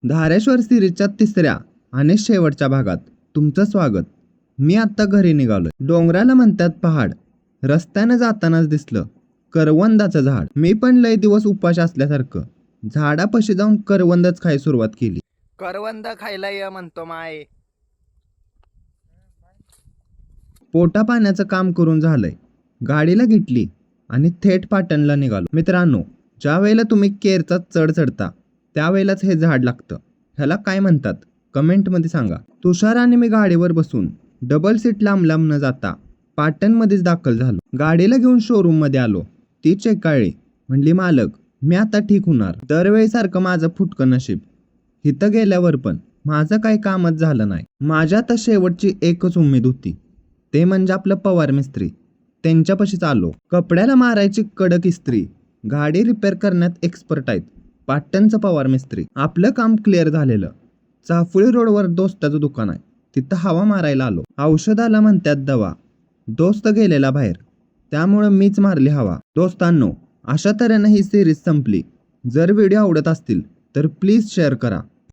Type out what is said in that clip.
धारेश्वर सिरीजच्या तिसऱ्या आणि शेवटच्या भागात तुमचं स्वागत. मी आत्ता घरी निघालोय. डोंगराला म्हणतात पहाड. रस्त्यानं जातानाच दिसलं करवंदाचं झाड. मी पण लय दिवस उपाशी असल्यासारखं झाडापाशी जाऊन करवंदच खाय सुरुवात केली. करवंद खायला ये म्हणतो माय. पोटा पाण्याचं काम करून झालंय. गाडीला घेतली आणि थेट पाटणला निघालो. मित्रांनो, ज्या वेळेला तुम्ही केरचा चढ चढता त्यावेळेलाच हे झाड लागतं. ह्याला काय म्हणतात कमेंटमध्ये सांगा. तुषार आणि मी गाडीवर बसून डबल सीट लांब लांब न जाता पाटणमध्येच दाखल झालो. गाडीला घेऊन शोरूममध्ये आलो. ती चेकाळली. म्हणली, मालक मी आता ठीक होणार. दरवेळीसारखं माझं फुटकं नशीब. इथं गेल्यावर पण माझं काही कामच झालं नाही. माझ्या आता शेवटची एकच उमेद होती, ते म्हणजे आपलं पवार मिस्त्री. त्यांच्यापाशीच आलो. कपड्याला मारायची कडक इस्त्री, गाडी रिपेअर करण्यात एक्सपर्ट आहेत पाटणचं पवार मिस्त्री. आपलं काम क्लिअर झालेलं. चाफुळी रोडवर दोस्ताचं दुकान आहे, तिथं हवा मारायला आलो. औषधाला म्हणतात दवा. दोस्त गेलेला बाहेर, त्यामुळं मीच मारली हवा. दोस्तांनो, अशा तऱ्हेनं ही सिरीज संपली. जर व्हिडिओ आवडत असतील तर प्लीज शेअर करा.